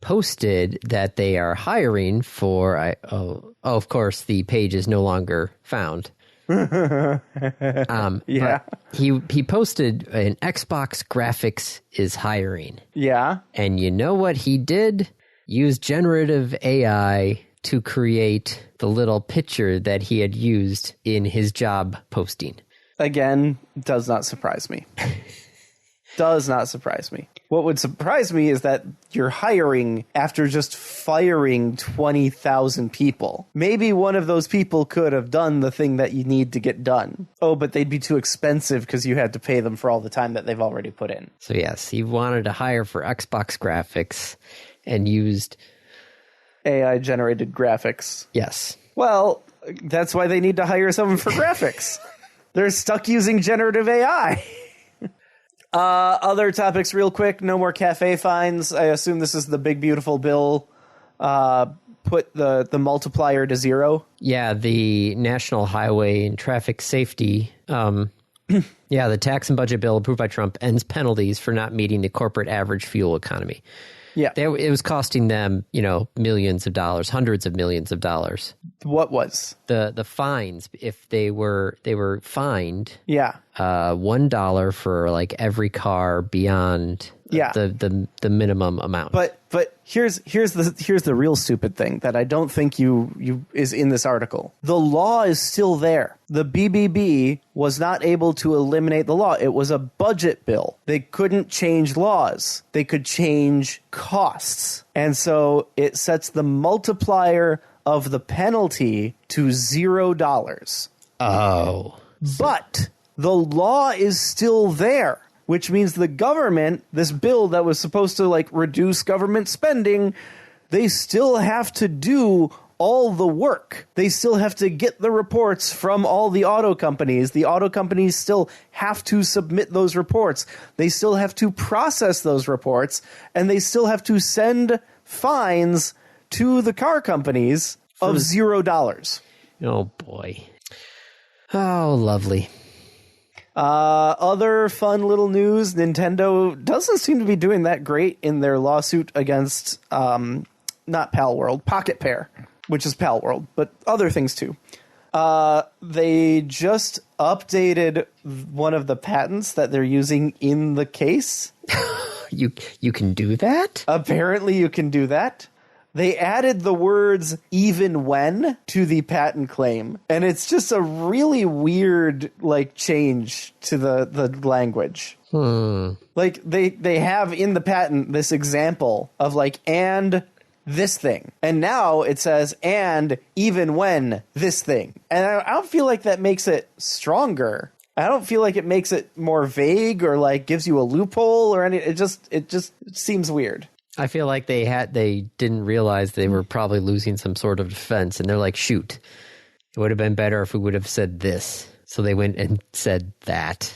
posted that they are hiring for of course the page is no longer found. Yeah. But he posted an Xbox graphics is hiring. Yeah. And you know what he did? Use generative AI to create the little picture that he had used in his job posting. Again, does not surprise me. Does not surprise me. What would surprise me is that you're hiring after just firing 20,000 people. Maybe one of those people could have done the thing that you need to get done. Oh, but they'd be too expensive because you had to pay them for all the time that they've already put in. So yes, he wanted to hire for Xbox graphics and used AI-generated graphics. Yes. Well, that's why they need to hire someone for graphics. They're stuck using generative AI. Other topics real quick. No more cafe fines. I assume this is the big, beautiful bill. Put the multiplier to 0. Yeah, the National Highway and Traffic Safety. The tax and budget bill approved by Trump ends penalties for not meeting the corporate average fuel economy. Yeah. It was costing them, millions of dollars, hundreds of millions of dollars. What was? The fines, if they were fined Yeah. $1 for like every car beyond the minimum amount. But here's the real stupid thing that I don't think you is in this article. The law is still there. The BBB was not able to eliminate the law. It was a budget bill. They couldn't change laws. They could change costs. And so it sets the multiplier of the penalty to $0. Oh. But the law is still there, which means the government, this bill that was supposed to reduce government spending, they still have to do all the work. They still have to get the reports from all the auto companies. The auto companies still have to submit those reports. They still have to process those reports, and they still have to send fines to the car companies of $0. Oh, boy. Oh, lovely. Other fun little news, Nintendo doesn't seem to be doing that great in their lawsuit against, not Palworld, Pocket Pair, which is Palworld, but other things too. They just updated one of the patents that they're using in the case. You can do that? Apparently you can do that. They added the words "even when" to the patent claim, and it's just a really weird change to the language. They have in the patent this example of and this thing, and now it says "and even when this thing," and I don't feel like that makes it stronger. I don't feel like it makes it more vague or gives you a loophole or any. It just seems weird. I feel like they didn't realize they were probably losing some sort of defense, and they're like, shoot, it would have been better if we would have said this. So they went and said that.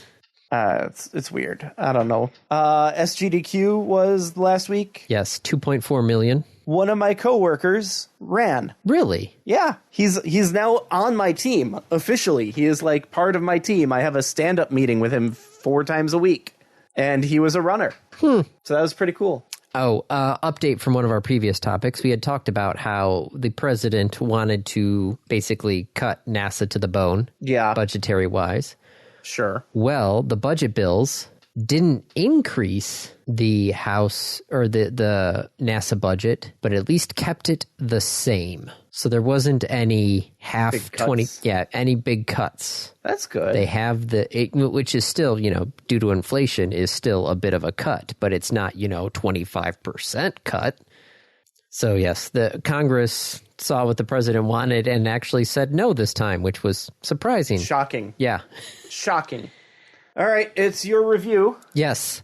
It's weird. I don't know. SGDQ was last week. Yes, 2.4 million. One of my coworkers ran. Really? Yeah. He's now on my team officially. He is part of my team. I have a stand-up meeting with him 4 times a week, and he was a runner. So that was pretty cool. Oh, update from one of our previous topics. We had talked about how the president wanted to basically cut NASA to the bone. Yeah. Budgetary-wise. Sure. Well, the budget bills didn't increase the House or the NASA budget, but at least kept it the same. So there wasn't any any big cuts. That's good. They have which is still, due to inflation is still a bit of a cut, but it's not, 25% cut. So yes, the Congress saw what the president wanted and actually said no this time, which was surprising. Shocking. Yeah. Shocking. All right, it's your review. Yes.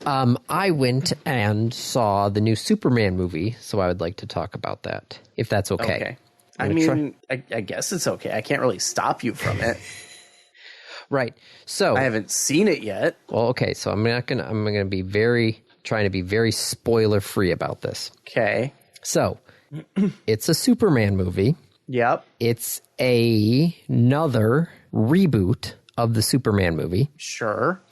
I went and saw the new Superman movie, so I would like to talk about that, if that's okay. Okay. I mean, I guess it's okay. I can't really stop you from it. Right. So I haven't seen it yet. Well, okay. So I'm gonna be trying to be very spoiler free about this. Okay. So it's a Superman movie. Yep. It's another reboot of the Superman movie. Sure.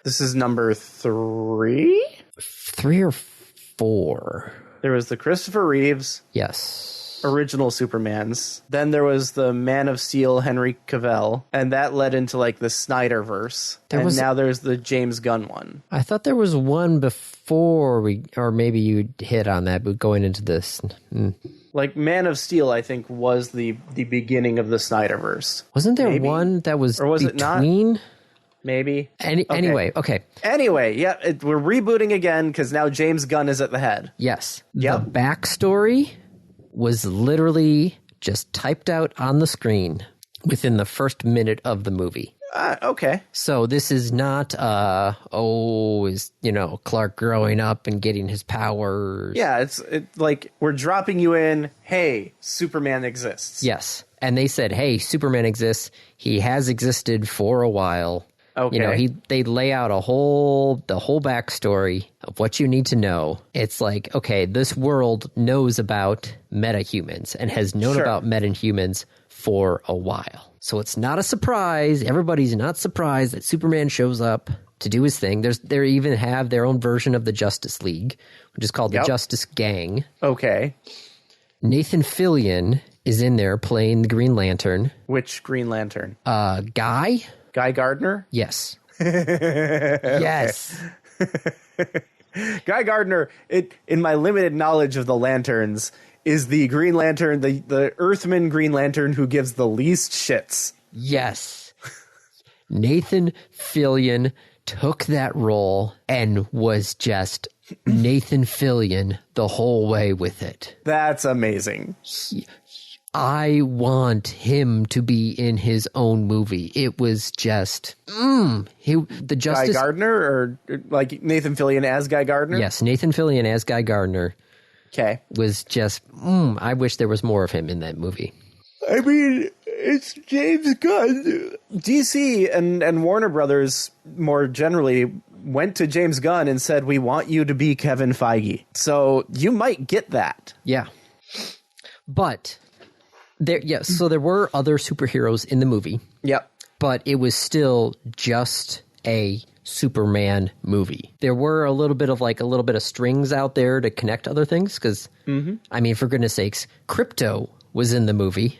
This is number 3? 3 or 4. There was the Christopher Reeves. Yes. Original Supermans. Then there was the Man of Steel, Henry Cavill, and that led into like the Snyderverse. Now there's the James Gunn one. I thought there was one before or maybe you hit on that, but going into this. Like Man of Steel, I think, was the beginning of the Snyderverse. Wasn't there one that was or was between? It not? Maybe. Anyway, okay. Anyway, yeah, we're rebooting again because now James Gunn is at the head. Yes. Yep. The backstory was literally just typed out on the screen within the first minute of the movie. Okay. So this is not, Clark growing up and getting his powers. Yeah, it's like we're dropping you in, hey, Superman exists. Yes. And they said, hey, Superman exists. He has existed for a while. Okay. They lay out the whole backstory of what you need to know. It's like, okay, this world knows about metahumans and has known about metahumans for a while. So it's not a surprise. Everybody's not surprised that Superman shows up to do his thing. They even have their own version of the Justice League, which is called the Justice Gang. Okay. Nathan Fillion is in there playing the Green Lantern. Which Green Lantern? Guy Gardner? Yes. Yes. Guy Gardner, in my limited knowledge of the lanterns, is the Green Lantern, the Earthman Green Lantern who gives the least shits. Yes. Nathan Fillion took that role and was just Nathan Fillion the whole way with it. That's amazing. I want him to be in his own movie. It was just, the Justice... Guy Gardner, or like Nathan Fillion as Guy Gardner? Yes, Nathan Fillion as Guy Gardner. Okay. Was just, I wish there was more of him in that movie. I mean, it's James Gunn. DC and Warner Brothers, more generally, went to James Gunn and said, we want you to be Kevin Feige. So you might get that. Yeah. But... so there were other superheroes in the movie. Yep. But it was still just a Superman movie. There were a little bit of strings out there to connect other things because, I mean, for goodness sakes, Krypto was in the movie.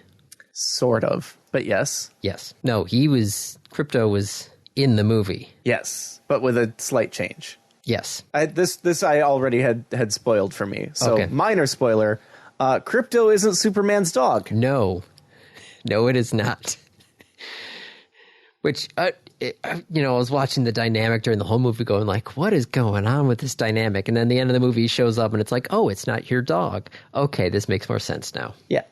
Sort of, but yes. Yes. No, Krypto was in the movie. Yes, but with a slight change. Yes. This I already had spoiled for me. So okay. Minor spoiler. Krypto isn't Superman's dog. No, it is not. Which, I was watching the dynamic during the whole movie going like, what is going on with this dynamic? And then the end of the movie shows up and it's like, oh, it's not your dog. Okay, this makes more sense now. Yeah.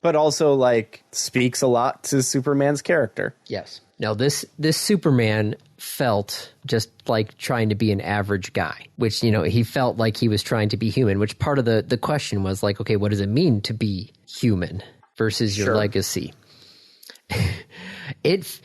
But also, speaks a lot to Superman's character. Yes. Now, this Superman felt just like trying to be an average guy, which, he felt like he was trying to be human, which part of the question was like, okay, what does it mean to be human versus your legacy? It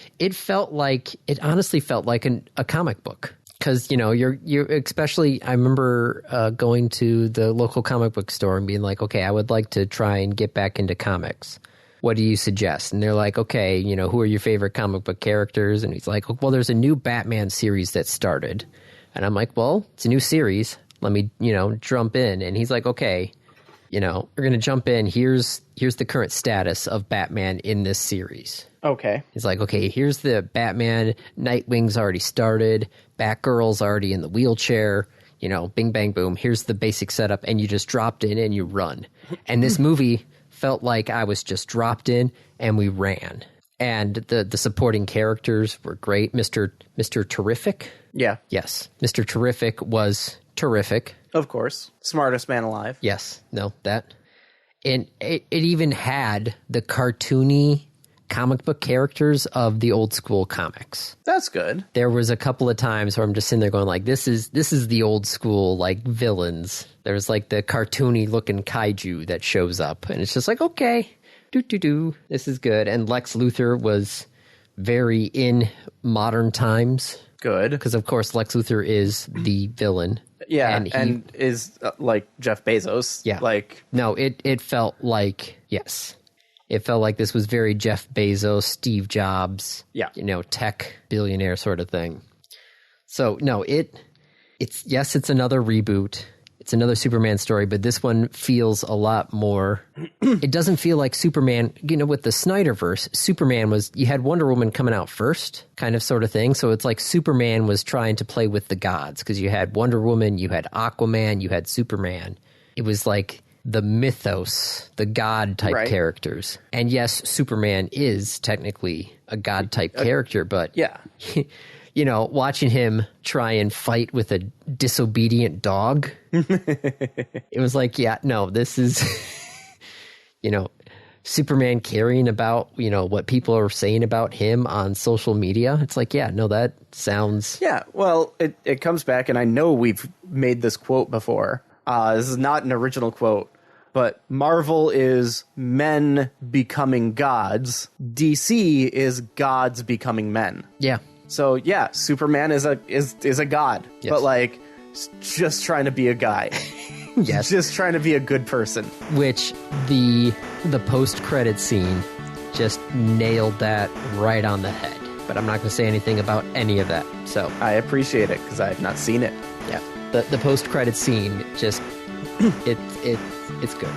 honestly felt like a comic book. Because, you're especially, I remember going to the local comic book store and being like, okay, I would like to try and get back into comics. What do you suggest? And they're like, okay, who are your favorite comic book characters? And he's like, well, there's a new Batman series that started. And I'm like, well, it's a new series. Let me, jump in. And he's like, okay, we're going to jump in. Here's the current status of Batman in this series. Okay. He's like, okay, here's the Batman. Nightwing's already started. Batgirl's already in the wheelchair. Bing, bang, boom. Here's the basic setup. And you just dropped in and you run. And this movie felt like I was just dropped in and we ran. And the supporting characters were great. Mr. Terrific. Yeah. Yes. Mr. Terrific was terrific. Of course. Smartest man alive. Yes. No, that. And it even had the cartoony comic book characters of the old school comics. That's good. There was a couple of times where I'm just sitting there going like, this is the old school like villains. There's like the cartoony looking kaiju that shows up, and it's just like, okay, this is good. And Lex Luthor was very in modern times. Good. Because of course Lex Luthor is the villain. Yeah, and is like Jeff Bezos. Yeah. Like, no, it felt like, yes. It felt like this was very Jeff Bezos, Steve Jobs, tech billionaire sort of thing. So, no, it's another reboot. It's another Superman story, but this one feels a lot more. It doesn't feel like Superman, with the Snyderverse, Superman you had Wonder Woman coming out first, kind of sort of thing. So it's like Superman was trying to play with the gods, because you had Wonder Woman, you had Aquaman, you had Superman. It was like the mythos, the god type characters. And yes, Superman is technically a god type character, but watching him try and fight with a disobedient dog, it was like, this is, Superman caring about, what people are saying about him on social media. It's like, that sounds... Yeah, well, it comes back, and I know we've made this quote before. This is not an original quote, but Marvel is men becoming gods. DC is gods becoming men. Yeah. So yeah, Superman is a god, yes. but like just trying to be a guy. Yes. Just trying to be a good person. Which the post-credit scene just nailed that right on the head. But I'm not going to say anything about any of that. So I appreciate it because I have not seen it. Yeah. The post-credit scene just it's good.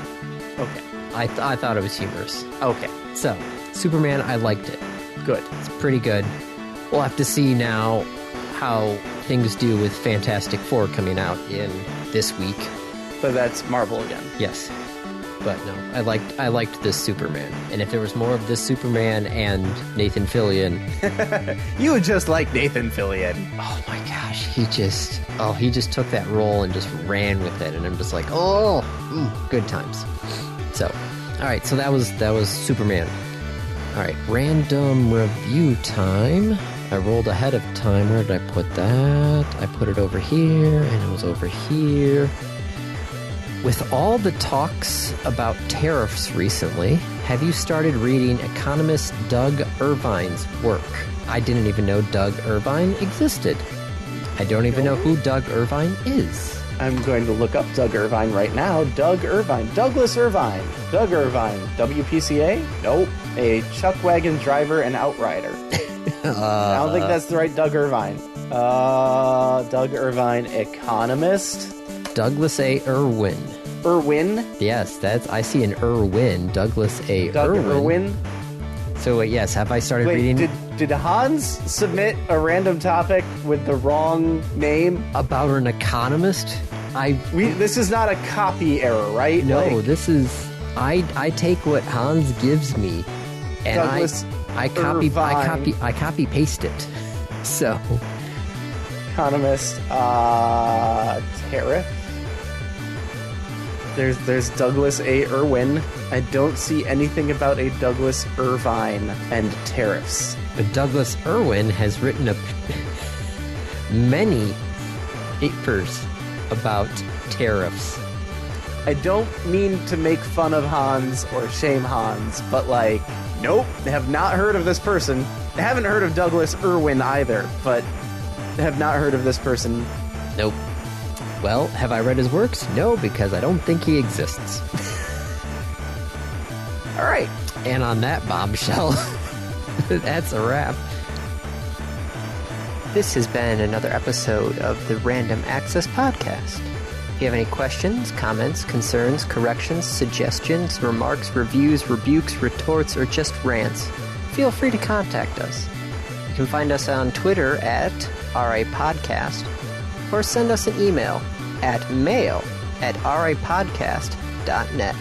Okay. I thought it was humorous. Okay. So, Superman, I liked it. Good. It's pretty good. We'll have to see now how things do with Fantastic Four coming out in this week. But that's Marvel again. Yes. But no, I liked this Superman. And if there was more of this Superman and Nathan Fillion... You would just like Nathan Fillion. Oh my gosh, he just took that role and just ran with it. And I'm just like, good times. So, all right, so that was Superman. All right, random review time. I rolled ahead of time. Where did I put that? I put it over here, and it was over here. With all the talks about tariffs recently, have you started reading economist Doug Irvine's work? I didn't even know Doug Irvine existed. I don't even know who Doug Irvine is. I'm going to look up Doug Irvine right now. Doug Irvine. Douglas Irvine. Doug Irvine. WPCA? Nope. A chuck wagon driver and outrider. I don't think that's the right Doug Irvine. Doug Irvine, economist. Douglas A. Irwin. Irwin? Yes, I see an Irwin. Douglas A. Doug Irwin. So yes, have I started reading? Did Hans submit a random topic with the wrong name? About an economist? This is not a copy error, right? No, this is... I take what Hans gives me, and Douglas I copy paste it. So... Economist, tariff. There's Douglas A. Irwin. I don't see anything about a Douglas Irvine and tariffs. But Douglas Irwin has written many papers about tariffs. I don't mean to make fun of Hans or shame Hans, but nope, have not heard of this person. I haven't heard of Douglas Irwin either, but have not heard of this person. Nope. Well, have I read his works? No, because I don't think he exists. All right. And on that bombshell, that's a wrap. This has been another episode of the Random Access Podcast. If you have any questions, comments, concerns, corrections, suggestions, remarks, reviews, rebukes, retorts, or just rants, feel free to contact us. You can find us on Twitter at RAPodcast, or send us an email at mail@rapodcast.net.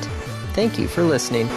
Thank you for listening.